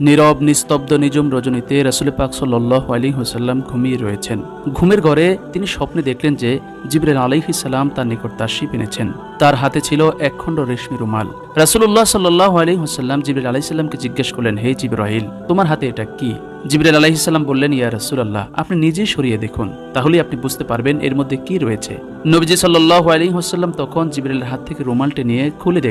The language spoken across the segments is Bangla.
নীরব নিস্তব্ধ নিঝুম রজনীতে রাসূল পাক সাল্লাল্লাহু আলাইহি ওয়াসাল্লাম ঘুমিয়ে রয়েছেন। ঘুমের ঘরে তিনি স্বপ্নে দেখলেন যে জিবরাইল আলাইহিস সালাম তার নিকট তাশরিফ এনেছেন। তার হাতে ছিল একখণ্ড রেশমি রুমাল। রাসূলুল্লাহ সাল্লাল্লাহু আলাইহি ওয়াসাল্লাম জিবরাইল আলাইহিস সালামকে জিজ্ঞেস করলেন, হে জিবরাইল, তোমার হাতে এটা কি? জিবরাইল আলাইহিস সালাম বললেন, ইয়া রাসূলুল্লাহ, আপনি নিজেই সরিয়ে দেখুন, তাহলেই আপনি বুঝতে পারবেন এর মধ্যে কি রয়েছে। নবীজি সাল্লাল্লাহু আলাইহি ওয়াসাল্লাম তখন জিবরাইলের হাত থেকে রুমালটি নিয়ে খুলে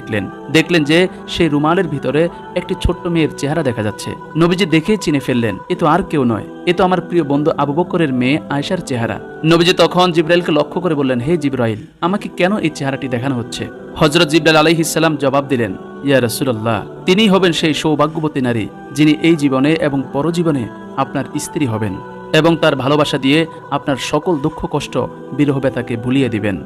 দেখলেন যে সেই রুমালের ভিতরে একটি ছোট্ট মেয়ের চেহারা দেখা যাচ্ছে। নবীজি দেখেই চিনে ফেললেন, এ তো আর কেউ নয়, এ তো আমার প্রিয় বন্ধু আবু বকরের মেয়ে আয়েশার চেহারা। নবীজি তখন জিবরাইলকে লক্ষ্য করে বললেন, হে জিবরাইল, আমাকে কেন এই চেহারাটি দেখানো হচ্ছে? হযরত জিবরাইল আলাইহিস সালাম জবাব দিলেন, ইয়া রাসূলুল্লাহ, তিনিই হবেন সেই সৌভাগ্যবতী নারী যিনি এই জীবনে এবং পরজীবনে আপনার স্ত্রী হবেন এবং তার ভালোবাসা দিয়ে আপনার সকল দুঃখ কষ্ট বিরহ ব্যথাকে ভুলিয়ে দিবেন।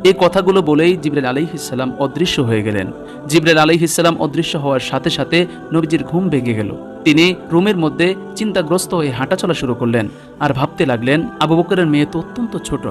এই কথাগুলো বলেই জিবরাইল আলাইহিস সালাম অদৃশ্য হয়ে গেলেন। জিবরাইল আলাইহিস সালাম অদৃশ্য হওয়ার সাথে সাথে নবীজির ঘুম ভেঙে গেল। তিনি রুমের মধ্যে চিন্তাগ্রস্ত হয়ে হাঁটাচলা শুরু করলেন আর ভাবতে লাগলেন, আবু বকরের মেয়ে তো অত্যন্ত ছোট,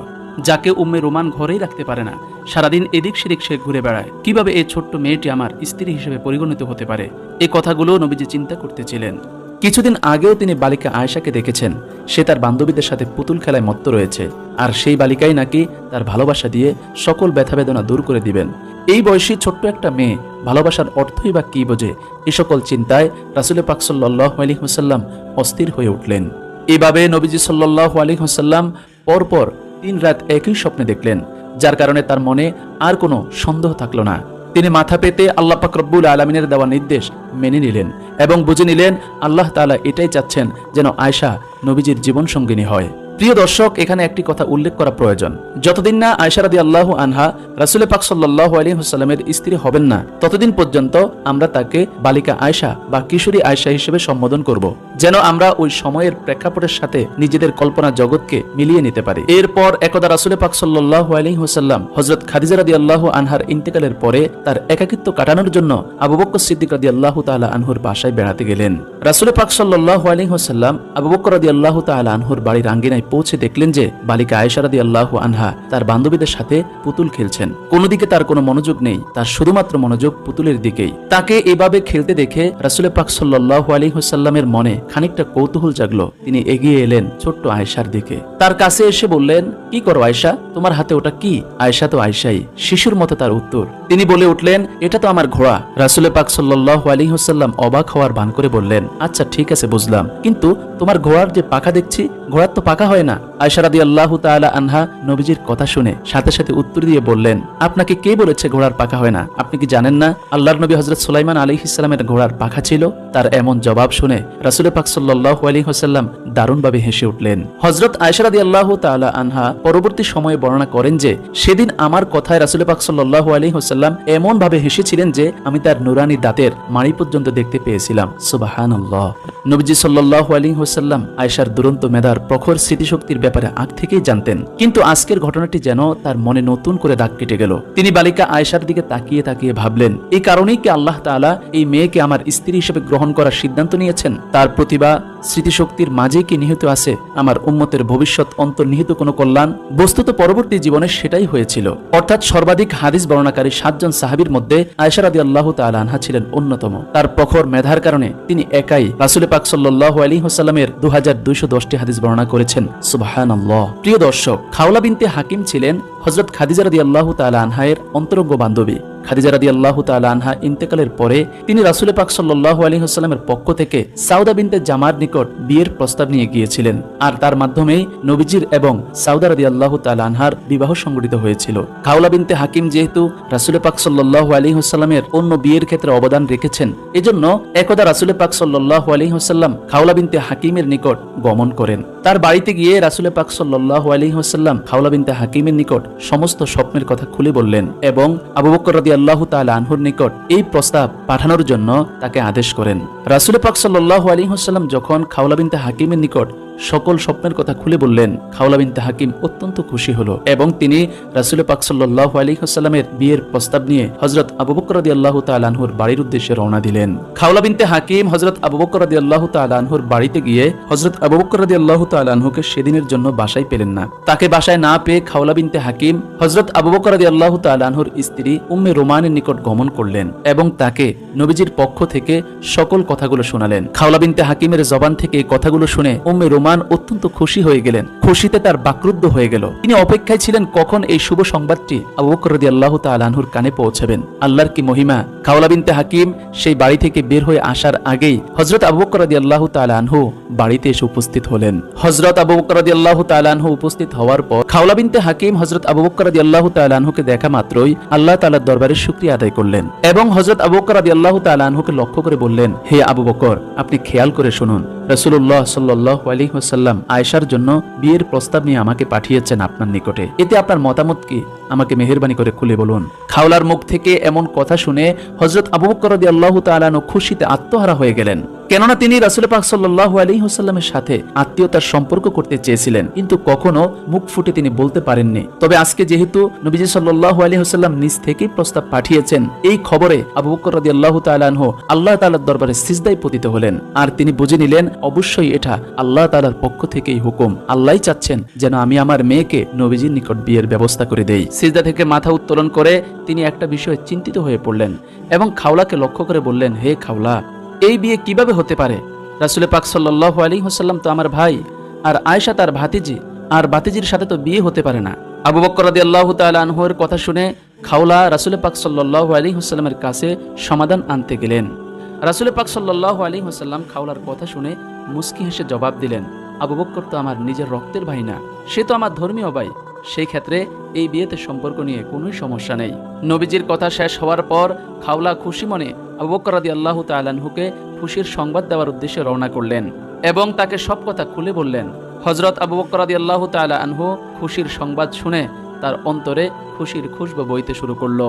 যাকে উম্মে রোমান ঘরেই রাখতে পারে না, সারাদিন এদিক সেদিক সে ঘুরে বেড়ায়, কিভাবে এই ছোট্ট মেয়েটি আমার স্ত্রী হিসেবে পরিগণিত হতে পারে? এই কথাগুলো নবীজি চিন্তা করতেছিলেন। কিছুদিন আগেও তিনি বালিকা আয়েশাকে দেখেছেন, সে তার বান্ধবীদের সাথে পুতুল খেলায় মত্ত রয়েছে, আর সেই বালিকাই নাকি তার ভালোবাসা দিয়ে সকল ব্যথা বেদনা দূর করে দিবেন। এই বয়সী ছোট্ট একটা মেয়ে ভালোবাসার অর্থই বা কি বোঝে? এ সকল চিন্তায় রাসূল পাক সাল্লাল্লাহু আলাইহি ওয়াসাল্লাম অস্থির হয়ে উঠলেন। এভাবে নবীজি সাল্লাল্লাহু আলাইহি ওয়াসাল্লাম পরপর 3 রাত একই স্বপ্নে দেখলেন, যার কারণে তার মনে আর কোনো সন্দেহ থাকলো না। তিনি মাথা পেতে আল্লাহ পাক রব্বুল আলামিনের দেওয়া নির্দেশ মেনে নিলেন এবং বুঝে নিলেন আল্লাহ তাআলা এটাই চাচ্ছেন যেন আয়েশা নবীজির জীবন সঙ্গিনী হয়। প্রিয় দর্শক, এখানে একটি কথা উল্লেখ করা প্রয়োজন। যতদিন না আয়েশা রাদিয়াল্লাহু আনহা রাসূল পাক সাল্লাল্লাহু আলাইহি ওয়াসাল্লামের স্ত্রী হবেন না, ততদিন পর্যন্ত আমরা তাকে বালিকা আয়েশা বা কিশোরী আয়েশা হিসেবে সম্বোধন করব, যেন আমরা ওই সময়ের প্রেক্ষাপটের সাথে নিজেদের কল্পনা জগৎকে মিলিয়ে নিতে পারি। এরপর একদা রাসূল পাক সাল্লাল্লাহু আলাইহি ওয়াসাল্লাম হযরত খাদিজা রাদিয়াল্লাহু আনহার ইন্তেকালের পরে তার একাকিত্ব কাটানোর জন্য আবু বকর সিদ্দিক রাদিয়াল্লাহু তাআলা আনহুর বাসায় বেড়াতে গেলেন। রাসূল পাক সাল্লাল্লাহু আলাইহি ওয়াসাল্লাম আবু বকর রাদিয়াল্লাহু তাআলা আনহুর বাড়ির আঙ্গিনায় পৌঁছে দেখলেন যে বালিকা আয়েশা রাদিয়াল্লাহু আনহা তার বান্ধবীদের সাথে পুতুল খেলছেন। কোনো দিকে তার কোনো মনোযোগ নেই, তার শুধুমাত্র মনোযোগ পুতুলের দিকেই। তাকে এভাবে খেলতে দেখে রাসূল পাক সাল্লাল্লাহু আলাইহি ওয়াসাল্লামের মনে খানিকটা কৌতূহল জাগলো। তিনি এগিয়ে এলেন ছোট্ট আয়েশার দিকে, তার কাছে এসে বললেন, কি করো আয়েশা, তোমার হাতে ওটা কি? আয়েশা তো আয়েশাই, শিশুর মতো তার উত্তর। তিনি বলে উঠলেন, এটা তো আমার ঘোড়া। রাসূল পাক সাল্লাল্লাহু আলাইহি ওয়াসাল্লাম অবাক হওয়ার ভান করে বললেন, আচ্ছা ঠিক আছে, বুঝলাম, কিন্তু তোমার ঘোড়ার যে পাখা দেখছি, ঘোড়ার তো পাখা হয় না। আয়েশা রাদিয়াল্লাহু তাআলা আনহা নবীজির কথা শুনে সাথে সাথে উত্তর দিয়ে বললেন, আপনাকে কে বলেছে ঘোড়ার পাখা হয় না? আপনি কি জানেন না আল্লাহর নবী হযরত সুলাইমান আলাইহিস সালামের ঘোড়ার পাখা ছিল? তার এমন জবাব শুনে রাসূল পাক সাল্লাল্লাহু আলাইহি ওয়াসাল্লাম দারুণভাবে হেসে উঠলেন। হযরত আয়েশা রাদিয়াল্লাহু তাআলা আনহা পরবর্তী সময়ে বর্ণনা করেন যে সেদিন আমার কথায় রাসূল পাক সাল্লাল্লাহু আলাইহি ওয়াসাল্লাম এমন ভাবে হেসেছিলেন যে আমি তার নুরানি দাঁতের মাড়ি পর্যন্ত দেখতে পেয়েছিলাম। সুবহানাল্লাহ। নবীজি সাল্লাল্লাহু আলাইহি ওয়াসাল্লাম আয়েশার দুরন্ত মেধার প্রখর স্মৃতিশক্তির ব্যাপারে আগ থেকেই জানতেন, কিন্তু আজকের ঘটনাটি যেন তার মনে নতুন করে দাগ কেটে গেল। তিনি বালিকা আয়েশার দিকে তাকিয়ে তাকিয়ে ভাবলেন, এই কারণেই কি আল্লাহ তাআলা এই মেয়েকে আমার স্ত্রী হিসেবে গ্রহণ করার সিদ্ধান্ত নিয়েছেন? তার প্রতিভা স্মৃতিশক্তির মাঝেই কি নিহিত আছে আমার উম্মতের ভবিষ্যৎ অন্তর্নিহিত কোনো কল্যাণ? বস্তুত পরবর্তী জীবনে সেটাই হয়েছিল। অর্থাৎ সর্বাধিক হাদিস বর্ণনাকারী 7 জন সাহাবীর মধ্যে আয়েশা রাদিয়াল্লাহু তাআলা আনহা ছিলেন অন্যতম। তার প্রখর মেধার কারণে তিনি একাই রাসূল পাক সাল্লাল্লাহু আলাইহি ওয়াসাল্লামের 2210টি হাদিস বর্ণনা করেছেন। সুবহানাল্লাহ। প্রিয় দর্শক, খাওলা বিনতে হাকিম ছিলেন হযরত খাদিজা রাদিয়াল্লাহু তাআলা আনহার অন্তরঙ্গ বান্ধবী। খাদিজা রাদিয়াল্লাহু তাআলা আনহা ইন্তেকালের পরে তিনি রাসূল পাক সাল্লাল্লাহু আলাইহি ওয়াসাল্লামের পক্ষ থেকে সাউদা বিনতে জামার নিকট বিয়ের প্রস্তাব নিয়ে গিয়েছিলেন, আর তার মাধ্যমেই নবীজির এবং সাউদা রাদিয়াল্লাহু তাআলা আনহার বিবাহ সংঘটিত হয়েছিল। খাওলা বিনতে হাকিম যেহেতু রাসূল পাক সাল্লাল্লাহু আলাইহি ওয়াসাল্লামের অন্য বিয়ের ক্ষেত্রে অবদান রেখেছেন, এজন্য একদা রাসূল পাক সাল্লাল্লাহু আলাইহি ওয়াসাল্লাম খাওলা বিনতে হাকিমের নিকট গমন করেন। তার বাড়িতে গিয়ে রাসূল পাক সাল্লাল্লাহু আলাইহি ওয়াসাল্লাম খাওলা বিনতে হাকিমের নিকট সমস্ত স্বপ্নের কথা খুলে বললেন এবং আবু বকর রাদিয়াল্লাহু তাআলা আনহুর নিকট এই প্রস্তাব পাঠানোর জন্য তাকে আদেশ করেন। রাসূল পাক সাল্লাল্লাহু আলাইহি ওয়াসাল্লাম যখন খাওলা বিনতে হাকিমের নিকট সকল স্বপ্নের কথা খুলে বললেন। খাওলা বিনতে হাকিম অত্যন্ত খুশি হলো এবং তিনি রাসূল পাক সাল্লাল্লাহু আলাইহি ওয়াসাল্লামের বিয়ের প্রস্তাব নিয়ে হযরত আবু বকর রাদিয়াল্লাহু তাআলা আনহুর বাড়ির উদ্দেশ্যে রওনা দিলেন। খাওলা বিনতে হাকিম হযরত আবু বকর রাদিয়াল্লাহু তাআলা আনহুর বাড়িতে গিয়ে হযরত আবু বকর রাদিয়াল্লাহু তাআলা আনহুকে সেদিনের জন্য বাসায় পেলেন না। তাকে বাসায় না পেয়ে খাওলা বিনতে হাকিম হযরত আবু বকর রাদিয়াল্লাহু তাআলা আনহুর স্ত্রী উম্মে রোমানের নিকট গমন করলেন এবং তাকে নবীজির পক্ষ থেকে সকল কথাগুলো শোনালেন। খাওলা বিনতে হাকিমের জবান থেকে এই কথাগুলো শুনে উম্মে রোমান অত্যন্ত খুশি হয়ে গেলেন। খুশিতে তার বাকরুদ্ধ হয়ে গেল। তিনি অপেক্ষায় ছিলেন কখন এই শুভ সংবাদটি আবু বকর রাদিয়াল্লাহু তাআলা আনহুর কানে পৌঁছাবেন। আল্লাহর কি মহিমা! খাওলা বিনতে হাকিম সেই বাড়ি থেকে বের হয়ে আসার আগেই হযরত আবু বকর রাদিয়াল্লাহু তাআলা আনহু বাড়িতে এসে উপস্থিত হলেন। হযরত আবু বকর রাদিয়াল্লাহু তাআলা আনহু উপস্থিত হওয়ার পর খাওলা বিনতে হাকিম হযরত আবু বকর রাদিয়াল্লাহু তাআলা আনহুকে দেখা মাত্রই আল্লাহ তাআলার দরবারে শুকরিয়া আদায় করলেন এবং হযরত আবু বকর রাদিয়াল্লাহু তাআলা আনহুকে লক্ষ্য করে বললেন, হে আবু বকর, আপনি খেয়াল করে শুনুন, রাসূলুল্লাহ সাল্লাল্লাহু আলাইহি ওয়াসাল্লাম আয়েশার জন্য বিয়ের প্রস্তাব নিয়ে আমাকে পাঠিয়েছেন আপনার নিকটে। এতে আপনার মতামত কি? আমাকে মেহেরবানি করে খুলে বলুন। খাওলার মুখ থেকে এমন কথা শুনে হযরত আবু বকর রাদিয়াল্লাহু তাআলা আনহু খুশিতে আত্মহারা হয়ে গেলেন। কেননা তিনি রাসূল পাক সাল্লাল্লাহু আলাইহি ওয়াসাল্লামের সাথে আত্মীয়তার সম্পর্ক করতে চেয়েছিলেন, কিন্তু কখনো মুখ ফুটে তিনি বলতে পারেননি। তবে আজকে যেহেতু নবীজি সাল্লাল্লাহু আলাইহি ওয়াসাল্লাম নিজ থেকেই প্রস্তাব পাঠিয়েছেন, এই খবরে আবু বকর রাদিয়াল্লাহু তাআলা আনহু আল্লাহ তাআলার দরবারে সিজদায় পতিত হলেন। আর তিনি বুঝে নিলেন অবশ্যই এটা আল্লাহ তাআলার পক্ষ থেকেই হুকুম। আল্লাহই চাচ্ছেন যেন আমি আমার মেয়েকে নবীজির নিকট বিয়ের ব্যবস্থা করে দেই। সিজদা থেকে মাথা উত্তোলন করে তিনি একটা বিষয়ে চিন্তিত হয়ে পড়লেন এবং খাওলাকে লক্ষ্য করে বললেন, হে খাওলা, এই বিয়ে কিভাবে হতে পারে? রাসূল পাক সাল্লাল্লাহু আলাইহি ওয়াসাল্লাম তো আমার ভাই, আর আয়েশা তার ভাতিজি, আর ভাতিজির সাথে তো বিয়ে হতে পারে না। আবু বকর রাদিয়াল্লাহু তাআলা আনহুর কথা শুনে খাওলা রাসূল পাক সাল্লাল্লাহু আলাইহি ওয়াসাল্লামের কাছে সমাধান আনতে গেলেন। রাসূল পাক সাল্লাল্লাহু আলাইহি ওয়াসাল্লাম খাওলার কথা শুনে মুস্কি হেসে জবাব দিলেন, আবু বকর তো আমার নিজের রক্তের ভাই না, সে তো আমার ধর্মীয় ভাই। সেই ক্ষেত্রে এই বিয়েতে সম্পর্ক নিয়ে কোনো সমস্যা নেই। নবীজির কথা শেষ হওয়ার পর খাওলা খুশি মনে আবু বকর রাদিয়াল্লাহু তাআলা আনহুকে খুশির সংবাদ দেওয়ার উদ্দেশ্যে রওনা করলেন এবং তাকে সব কথা খুলে বললেন। হযরত আবু বকর রাদিয়াল্লাহু তাআলা আনহু খুশির সংবাদ শুনে তার অন্তরে খুশির খুশবু বইতে শুরু করলো।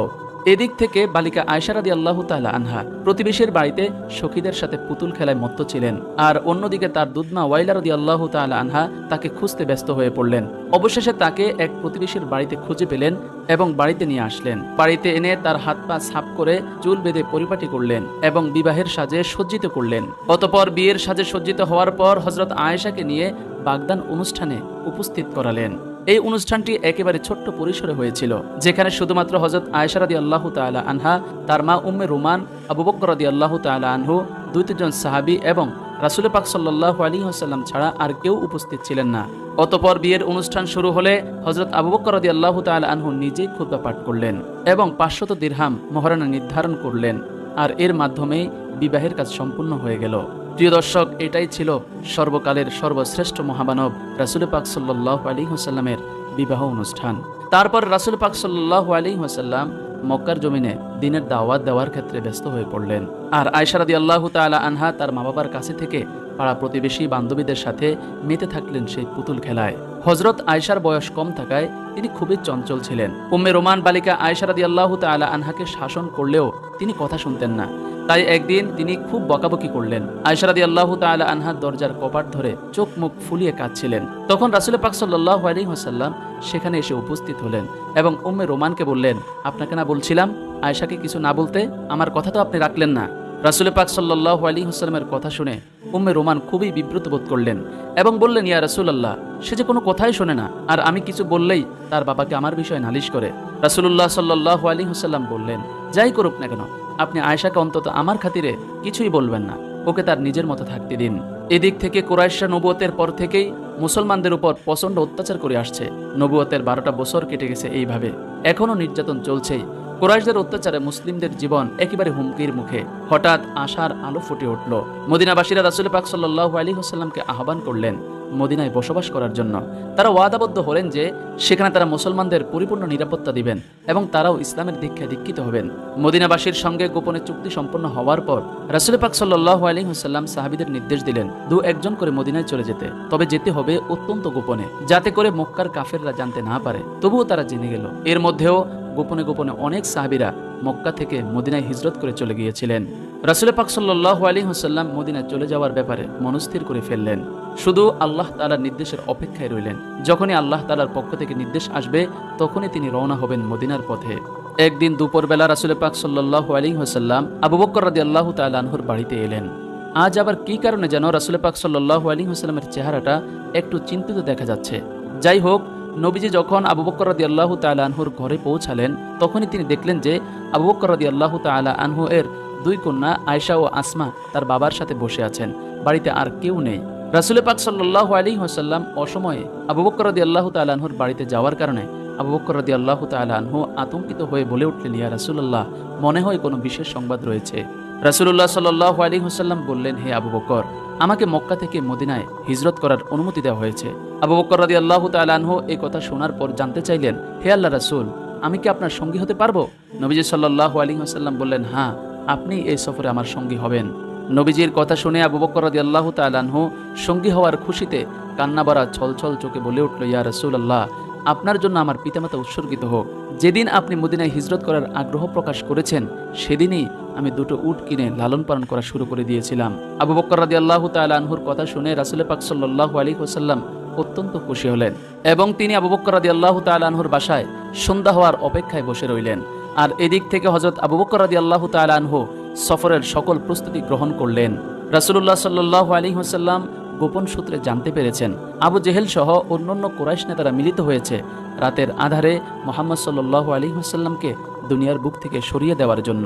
এদিক থেকে বালিকা আয়েশা রাদিয়াল্লাহু তাআলা আনহা প্রতিবেশীর বাড়িতে সখীদের সাথে পুতুল খেলায় মত্ত ছিলেন, আর অন্যদিকে তার দুধমা ওয়াইলা রাদিয়াল্লাহু তাআলা আনহা তাকে খুঁজতে ব্যস্ত হয়ে পড়লেন। অবশেষে তাকে এক প্রতিবেশীর বাড়িতে খুঁজে পেলেন এবং বাড়িতে নিয়ে আসলেন। বাড়িতে এনে তার হাত পা ছাপ করে চুল বেঁধে পরিপাটি করলেন এবং বিবাহের সাজে সজ্জিত করলেন। অতঃপর বিয়ের সাজে সজ্জিত হওয়ার পর হযরত আয়েশাকে নিয়ে বাগদান অনুষ্ঠানে উপস্থিত করালেন। এই অনুষ্ঠানটি একেবারে ছোট্ট পরিসরে হয়েছিল, যেখানে শুধুমাত্র হযরত আয়েশা রাদিয়াল্লাহু তাআলা আনহা, তার মা উম্মে রুমান, আবু বকর রাদিয়াল্লাহু তাআলা আনহু, 2-3 সাহাবী এবং রাসূল পাক সাল্লাল্লাহু আলাইহি ওয়াসাল্লাম ছাড়া আর কেউ উপস্থিত ছিলেন না। অতঃপর বিয়ের অনুষ্ঠান শুরু হলে হযরত আবু বকর রাদিয়াল্লাহু তাআলা আনহু নিজেই খুতবা পাঠ করলেন এবং 500 দিরহাম মোহরানা নির্ধারণ করলেন, আর এর মাধ্যমে বিবাহের কাজ সম্পূর্ণ হয়ে গেল। প্রিয় দর্শক, এটাই ছিল সর্বকালের সর্বশ্রেষ্ঠ মহামানব রাসূল পাক সাল্লাল্লাহু আলাইহি ওয়াসাল্লামের বিবাহ অনুষ্ঠান। তারপর রাসূল পাক সাল্লাল্লাহু আলাইহি ওয়াসাল্লাম মক্কার জমিনে দ্বীনের দাওয়াত দেওয়ার ক্ষেত্রে ব্যস্ত হয়ে পড়লেন। আর আয়েশা রাদিয়াল্লাহু তাআলা আনহা তার মা বাবার কাছে থেকে পাড়া প্রতিবেশী বান্ধবীদের সাথে মেতে থাকলেন সেই পুতুল খেলায়। হযরত আয়েশার বয়স কম থাকায় তিনি খুবই চঞ্চল ছিলেন। উম্মে রোমান বালিকা আয়েশা রাদিয়াল্লাহু তাআলা আনহাকে শাসন করলেও তিনি কথা শুনতেন না। তাই একদিন তিনি খুব বকাবকি করলেন। আয়েশা রাদিয়াল্লাহু তাআলা আনহা দরজার কপাট ধরে চোখ মুখ ফুলিয়ে কাঁদছিলেন। তখন রাসূল পাক সাল্লাল্লাহু আলাইহি ওয়াসাল্লাম সেখানে এসে উপস্থিত হলেন এবং উম্মে রোমানকে বললেন, আপনাকে না বলছিলাম আয়েশাকে কিছু না বলতে? আমার কথা তো আপনি রাখলেন না। রাসূল পাক সাল্লাল্লাহু আলাইহি ওয়াসাল্লামের কথা শুনে উম্মে রোমান খুবই বিব্রত বোধ করলেন এবং বললেন, ইয়া রাসূলুল্লাহ, সে যে কোনো কথাই শোনে না, আর আমি কিছু বললেই তার বাবাকে আমার বিষয়ে নালিশ করে। রাসূলুল্লাহ সাল্লাল্লাহু আলাইহি ওয়াসাল্লাম বললেন, যাই করুক না কেন, আপনি আয়েশাকে অন্তত আমার খাতিরে কিছুই বলবেন না, ওকে তার নিজের মতো থাকতে দিন। এদিক থেকে কুরাইশরা নবুয়তের পর থেকেই মুসলমানদের উপর প্রচণ্ড অত্যাচার করে আসছে। নবুয়তের 12টা বছর কেটে গেছে এইভাবে, এখনো নির্যাতন চলছেই। কুরাইশদের অত্যাচারে মুসলিমদের জীবন একেবারে হুমকির মুখে। হঠাৎ আশার আলো ফুটে উঠল। মদিনাবাসীরা রাসূল পাক সাল্লাল্লাহু আলাইহি ওয়াসাল্লামকে আহ্বান করলেন মদিনায় বসবাস করার জন্য। তারা ওয়াদাবদ্ধ হলেন যে সেখানে তারা মুসলমানদের পরিপূর্ণ নিরাপত্তা দিবেন এবং তারাও ইসলামের দীক্ষায় দীক্ষিত হবেন। মদিনাবাসীর সঙ্গে গোপনে চুক্তি সম্পন্ন হওয়ার পর রাসূল পাক সাল্লাল্লাহু আলাইহি ওয়াসাল্লাম সাহাবীদের নির্দেশ দিলেন 2-1 জন করে মদিনায় চলে যেতে, তবে যেতে হবে অত্যন্ত গোপনে, যাতে করে মক্কার কাফেররা জানতে না পারে। তবুও তারা জেনে গেল। এর মধ্যেও গোপনে গোপনে অনেক সাহাবীরা মক্কা থেকে মদিনায় হিজরত করে চলে গিয়েছিলেন। রাসূল পাক সাল্লাল্লাহু আলাইহি ওয়াসাল্লাম মদিনায় চলে যাওয়ার ব্যাপারে মনস্থির করে ফেললেন। শুধু আল্লাহ তাআলার নির্দেশের অপেক্ষায় রইলেন। যখনই আল্লাহ তাআলার পক্ষ থেকে নির্দেশ আসবে তখনই তিনি রওনা হবেন মদিনার পথে। একদিন দুপুরবেলা রাসূল পাক সাল্লাল্লাহু আলাইহি ওয়াসাল্লাম আবু বকর রাদিয়াল্লাহু তাআলা আনহুর বাড়িতে এলেন। আজ আবার কী কারণে যেন রাসূল পাক সাল্লাল্লাহু আলাইহি ওয়াসাল্লামের চেহারাটা একটু চিন্তিত দেখা যাচ্ছে। যাই হোক, নবীজি যখন আবু বকর রাদিয়াল্লাহু তাআলা আনহুর ঘরে পৌঁছালেন তখনই তিনি দেখলেন যে আবু বকর রাদিয়াল্লাহু তাআলা আনহু এর দুই কন্যা আয়েশা ও আসমা তার বাবার সাথে বসে আছেন, বাড়িতে আর কেউ নেই। রাসূল পাক সাল্লাল্লাহু আলাইহি ওয়াসাল্লাম অসময়ে আবু বকর রাদিয়াল্লাহু তাআলা আনহুর বাড়িতে যাওয়ার কারণে আবু বকর রাদিয়াল্লাহু তাআলা আনহু আতঙ্কিত হয়ে বলে উঠলেন, ইয়া রাসূলুল্লাহ, মনে হয় কোনো বিশেষ সংবাদ রয়েছে। রাসূলুল্লাহ সাল্লাল্লাহু আলাইহি ওয়াসাল্লাম বললেন, হে আবু বকর, আমাকে মক্কা থেকে মদিনায় হিজরত করার অনুমতি দেওয়া হয়েছে। আবু বকর রাদিয়াল্লাহু তাআলা আনহু এই কথা শোনার পর জানতে চাইলেন, হে আল্লাহ রাসূল, আমি কি আপনার সঙ্গী হতে পারবো? নবীজি সাল্লাল্লাহু আলাইহি ওয়াসাল্লাম বললেন, হ্যাঁ, আপনি এই সফরে আমার সঙ্গী হবেন। নবীজির কথা শুনে আবু বকর রাদিয়াল্লাহু তাআলা আনহু সঙ্গী হওয়ার খুশিতে কান্না ভরা ছলছল চোখে বলে উঠল, ইয়া রাসূলুল্লাহ, আপনার জন্য আমার পিতামাতা উৎসর্গিত হোক। যেদিন আপনি মদিনায় হিজরত করার আগ্রহ প্রকাশ করেছেন সেদিনই আমি দুটো উট কিনে লালন পালন করা শুরু করে দিয়েছিলাম। আবু বকর রাদিয়াল্লাহু তাআলা আনহুর কথা শুনে রাসূল পাক সাল্লাল্লাহু আলাইহি ওয়াসাল্লাম অত্যন্ত খুশি হলেন এবং তিনি আবু বকর রাদিয়াল্লাহু তাআলা আনহুর বাসায় সন্ধ্যা হওয়ার অপেক্ষায় বসে রইলেন। আর এদিক থেকে হযরত আবু বকর রাদিয়াল্লাহু তাআলা আনহু সফরের সকল প্রস্তুতি গ্রহণ করলেন। রাসূলুল্লাহ সাল্লাল্লাহু আলাইহি ওয়াসাল্লাম গোপন সূত্রে জানতে পেরেছেন আবু জেহেল সহ অন্যান্য কুরাইশ নেতারা মিলিত হয়েছে রাতের আধারে মুহাম্মদ সাল্লাল্লাহু আলাইহি ওয়াসাল্লামকে দুনিয়ার বুক থেকে সরিয়ে দেওয়ার জন্য।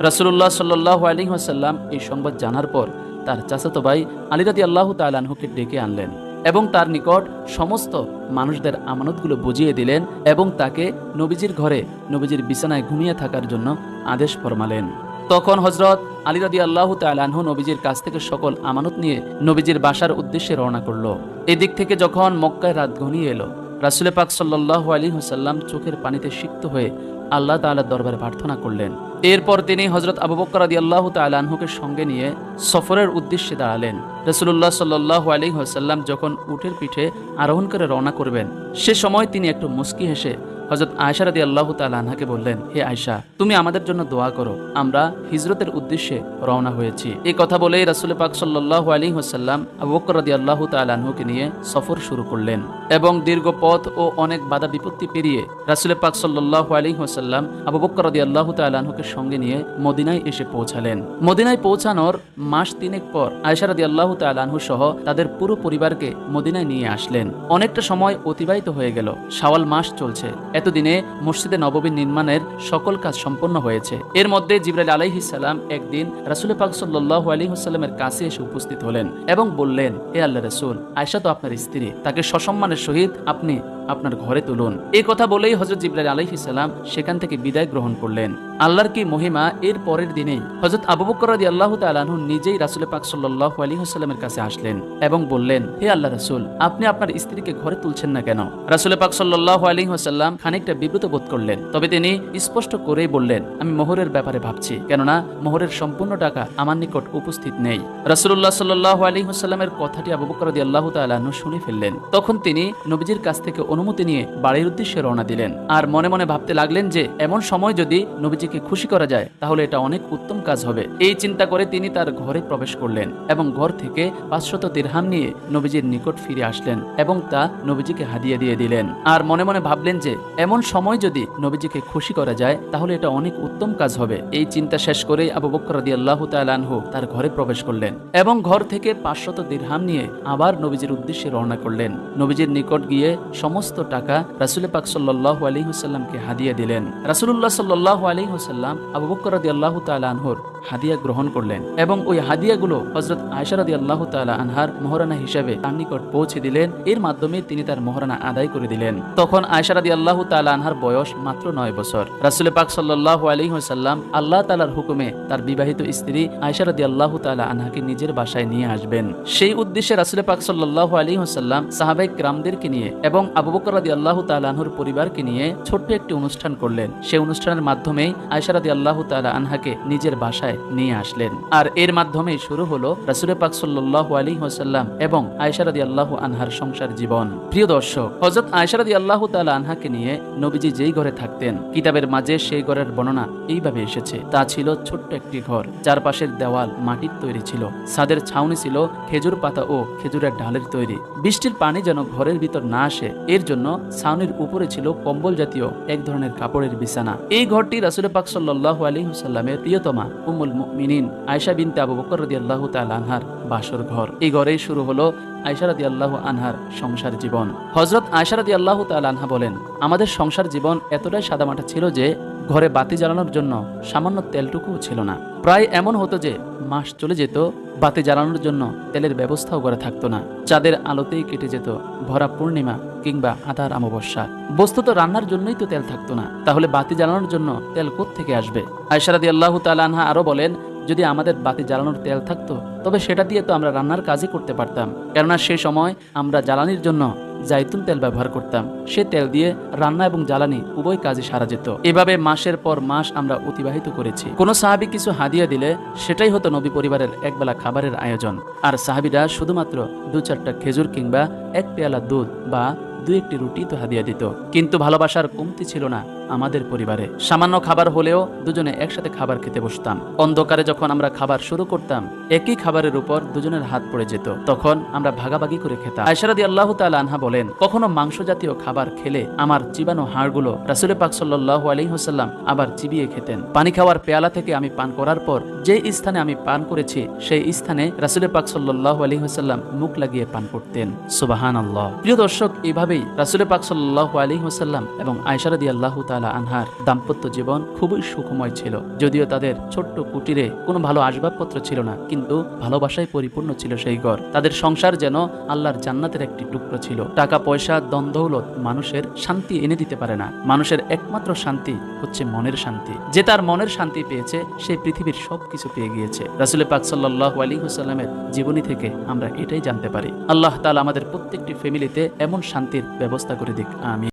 রাসূলুল্লাহ সাল্লাল্লাহু আলাইহি ওয়াসাল্লাম এই সংবাদ জানার পর তার চাচাতো ভাই আলী রাদিয়াল্লাহু তাআলা আনহুকে ডেকে আনলেন এবং তার নিকট সমস্ত মানুষদের আমানতগুলো বুঝিয়ে দিলেন এবং তাকে নবীজির ঘরে নবীজির বিছানায় ঘুমিয়ে থাকার জন্য আদেশ ফরমালেন। তখন হযরত আলী রাদিয়াল্লাহু তাআলা আনহু নবীজির কাছ থেকে সকল আমানত নিয়ে নবীজির বাসার উদ্দেশ্যে রওনা করল। এদিক থেকে যখন মক্কায় রাত ঘনিয়ে এলো, রাসূল পাক সাল্লাল্লাহু আলাইহি ওয়াসাল্লাম চোখের পানিতে সিক্ত হয়ে আল্লাহ তাআলার দরবারে প্রার্থনা করলেন। এরপর তিনি হযরত আবু বকর রাদিয়াল্লাহু তাআলা আনহুকে সঙ্গে নিয়ে সফরের উদ্দেশ্যে দাঁড়ালেন। রাসূলুল্লাহ সাল্লাল্লাহু আলাইহি ওয়াসাল্লাম যখন উটের পিঠে আরোহণ করে রওনা করবেন সে সময় তিনি একটু মুস্কি হেসে হযরত আয়েশা রাদিয়াল্লাহু তাআলা আনহাকে বললেন, হে আয়েশা, তুমি আমাদের জন্য দোয়া করো, আমরা হিজরতের উদ্দেশ্যে রওনা হয়েছি। এই কথা বলেই রাসূল পাক সাল্লাল্লাহু আলাইহি ওয়াসাল্লাম আবু বকর রাদিয়াল্লাহু তাআলা আনহুকে নিয়ে সফর শুরু করলেন এবং দীর্ঘ পথ ও অনেক বাধা বিপত্তি পেরিয়ে রাসূল পাক সাল্লাল্লাহু আলাইহি ওয়াসাল্লাম আবু বকর রাদিয়াল্লাহু তাআলা আনহুকে সঙ্গে নিয়ে মদিনায় এসে পৌঁছালেন। মদিনায় পৌঁছানোর মাস তিনেক পর আয়েশা রাদিয়াল্লাহু তাআলা আনহু সহ তাদের পুরো পরিবারকে মদিনায় নিয়ে আসলেন। অনেকটা সময় অতিবাহিত হয়ে গেল। শাওয়াল মাস চলছে। এতদিনে মসজিদে নববী নির্মাণের সকল কাজ সম্পন্ন হয়েছে। এর মধ্যে জিবরাইল আলাইহিস সালাম একদিন রাসূল পাক সাল্লাল্লাহু আলাইহি ওয়াসাল্লামের কাছে এসে উপস্থিত হলেন এবং বললেন, হে আল্লাহর রাসূল, আয়েশা তো আপনার স্ত্রী, তাকে সসম্মানের সহিত আপনি আপনার ঘরে তুলুন। এই কথা বলেই হযরত জিবরাইল আলাইহিস সালাম সেখান থেকে বিদায় গ্রহণ করলেন। আল্লাহর কি মহিমা, এর পরের দিনেই হযরত আবু বকর রাদিয়াল্লাহু তাআলা আনহু নিজেই রাসূল পাক সাল্লাল্লাহু আলাইহি ওয়াসাল্লামের কাছে আসলেন এবং বললেন, হে আল্লাহর রাসূল, আপনি আপনার স্ত্রীকে ঘরে তুলছেন না কেন? রাসূল পাক সাল্লাল্লাহু আলাইহি ওয়াসাল্লাম খানিকটা বিব্রত বোধ করলেন, তবে তিনি স্পষ্ট করেই বললেন, আমি মোহরের ব্যাপারে ভাবছি, কেননা মোহরের সম্পূর্ণ টাকা আমার নিকট উপস্থিত নেই। রাসূলুল্লাহ সাল্লাল্লাহু আলাইহি ওয়াসাল্লামের কথাটি আবু বকর রাদিয়াল্লাহু তাআলা আনহু শুনে ফেললেন। তখন তিনি নবীজির কাছ থেকে অনুমতি নিয়ে বাড়ির উদ্দেশ্যে রওনা দিলেন আর মনে মনে ভাবতে লাগলেন যে এমন সময় যদি নবীজিকে খুশি করা যায় তাহলে এটা অনেক উত্তম কাজ হবে। এই চিন্তা করে তিনি তার ঘরে প্রবেশ করলেন এবং ঘর থেকে 500 দিরহাম নিয়ে নবীজির নিকট ফিরে আসলেন এবং তা নবীজিকে হাদিয়া দিয়ে দিলেন। আর মনে মনে ভাবলেন যে এমন সময় যদি নবীজিকে খুশি করা যায় তাহলে এটা অনেক উত্তম কাজ হবে। এই চিন্তা শেষ করেই আবু বকর রাদিয়াল্লাহু তাআলা আনহু তার ঘরে প্রবেশ করলেন এবং ঘর থেকে 500 দিরহাম নিয়ে আবার নবীজির উদ্দেশ্যে রওনা করলেন। নবীজির নিকট গিয়ে সমস্ত টাকা রাসূল পাক সাল্লাল্লাহু আলাইহি ওয়াসাল্লামকে হাদিয়া দিলেন। রাসূলুল্লাহ সাল্লাল্লাহু আলাইহি ওয়াসাল্লাম আবু বকর রাদিয়াল্লাহু তাআলা আনহুর হাদিয়া গ্রহণ করলেন এবং ওই হাদিয়াগুলো হযরত আয়েশা রাদিয়াল্লাহু তাআলা আনহার মোহরানা হিসেবে তার নিকট পৌঁছে দিলেন। এর মাধ্যমে তিনি তার মোহরানা আদায় করে দিলেন। তখন আয়েশা রাদিয়াল্লাহু তাআলা আনহার বয়স মাত্র 9 বছর। রাসূল পাক সাল্লাল্লাহু আলাইহি ওয়াসাল্লাম আল্লাহ তাআলার হুকুমে তার বিবাহিত স্ত্রী আয়েশা রাদিয়াল্লাহু তাআলা আনহাকে নিজের বাসায় নিয়ে আসবেন। সেই উদ্দেশ্যে রাসূল পাক সাল্লাল্লাহু আলাইহি ওয়াসাল্লাম সাহাবায়ে কিরামদেরকে নিয়ে এবং আবু বকর রাদিয়াল্লাহু তাআলা আনহুর পরিবারকে নিয়ে ছোট্ট একটি অনুষ্ঠান করলেন। সেই অনুষ্ঠানের মাধ্যমে আয়েশা রাদিয়াল্লাহু তাআলা আনহাকে নিজের বাসায় বাসায় নিয়ে আসলেন। আর এর মাধ্যমেই শুরু হলো রাসূল পাক সাল্লাল্লাহু আলাইহি ওয়াসাল্লাম এবং আয়েশা রাদিয়াল্লাহু আনহার সংসার জীবন। প্রিয় দর্শক, হযরত আয়েশা রাদিয়াল্লাহু তাআলা আনহাকে নিয়ে নবীজি যেই ঘরে থাকতেন, কিতাবের মাঝে সেই ঘরের বর্ণনা এইভাবে এসেছে। তা ছিল ছোট্ট একটি ঘর, চারপাশের দেওয়াল মাটির তৈরি ছিল, ছাদের ছাউনি ছিল খেজুর পাতা ও খেজুরের ডালের তৈরি। বৃষ্টির পানি যেন ঘরের ভিতর না আসে এর জন্য ছাউনির উপরে ছিল কম্বল জাতীয় এক ধরনের কাপড়ের বিছানা। এই ঘরটি রাসূল পাক সাল্লাল্লাহু আলাইহি ওয়াসাল্লামের প্রিয়তমা উম্মুল মুমিনিন আয়েশা বিনতে আবু বকর রাদিয়াল্লাহু তাআলা আনহার বাসর ঘর। এই ঘরেই শুরু হলো আয়েশা রাদিয়াল্লাহু আনহার সংসার জীবন। হযরত আয়েশা রাদিয়াল্লাহু তাআলা আনহা বলেন, আমাদের সংসার জীবন এতটাই সাদামাটা ছিল যে ঘরে বাতি জ্বালানোর জন্য সামান্য তেলটুকুও ছিল না। প্রায় এমন হতো যে মাস চলে যেত, বাতি জ্বালানোর জন্য তেলের ব্যবস্থাও করে থাকতো না। চাঁদের আলোতেই কেটে যেত ভরা পূর্ণিমা কিংবা আধার অমাবস্যা। বস্তুত রান্নার জন্যই তো তেল থাকতো না, তাহলে বাতি জ্বালানোর জন্য তেল কোত্থেকে আসবে? আয়েশা রাদিয়াল্লাহু তাআলা আনহা আরো বলেন, যদি আমাদের বাতি জ্বালানোর তেল থাকতো তবে সেটা দিয়ে তো আমরা রান্নার কাজই করতে পারতাম, কেননা সে সময় আমরা জ্বালানির জন্য জাইতুন তেল ব্যবহার করতাম। সে তেল দিয়ে রান্না এবং জ্বালানি উভয় কাজে সারা যেত। এভাবে মাসের পর মাস আমরা অতিবাহিত করেছি। কোনো সাহাবী কিছু হাদিয়া দিলে সেটাই হতো নবী পরিবারের একবেলা খাবারের আয়োজন। আর সাহাবীরা শুধুমাত্র 2-4টা খেজুর কিংবা এক পেয়ালা দুধ বা 2-1টি রুটি তো হাদিয়া দিত। কিন্তু ভালোবাসার কমতি ছিল না আমাদের পরিবারে। সামান্য খাবার হলেও দুজনে একসাথে খাবার খেতে বসতাম। অন্ধকারে যখন আমরা খাবার শুরু করতাম, একই খাবারের উপর দুজনের হাত পড়ে যেত, তখন আমরা ভাগাভাগি করে খেতাম। আয়েশা রাদিয়াল্লাহু তাআলা আনহা বলেন, কখনো মাংস জাতীয় খাবার খেলে আমার চিবানো হাড়গুলো রাসূল পাক সাল্লাল্লাহু আলাইহি ওয়াসাল্লাম আবার চিবিয়ে খেতেন। পানি খাওয়ার পেয়ালা থেকে আমি পান করার পর যে স্থানে আমি পান করেছি সেই স্থানে রাসূল পাক সাল্লাল্লাহু আলাইহি ওয়াসাল্লাম মুখ লাগিয়ে পান করতেন। সুবহানাল্লাহ। প্রিয় দর্শক, এইভাবেই রাসূল পাক সাল্লাল্লাহু আলাইহি ওয়াসাল্লাম এবং আয়েশা রাদিয়াল্লাহু তাআলা আনহার দাম্পত্য জীবন খুবই সুখময় ছিল। যদিও তাদের ছোট্ট কুটিরে কোনো ভালো আসবাবপত্র ছিল না, কিন্তু ভালোবাসায় পরিপূর্ণ ছিল সেই ঘর। তাদের সংসার যেন আল্লাহর জান্নাতের একটি টুকরো ছিল। টাকা পয়সা ধন দৌলত মানুষের শান্তি এনে দিতে পারে না। মানুষের একমাত্র শান্তি হচ্ছে মনের শান্তি। যে তার মনের শান্তি পেয়েছে সে পৃথিবীর সবকিছু পেয়ে গিয়েছে। রাসূল পাক সাল্লাল্লাহু আলাইহি ওয়াসাল্লামের জীবনী থেকে আমরা এটাই জানতে পারি। আল্লাহ তাআলা আমাদের প্রত্যেকটি ফ্যামিলিতে এমন শান্তির ব্যবস্থা করে দিক। আমিন।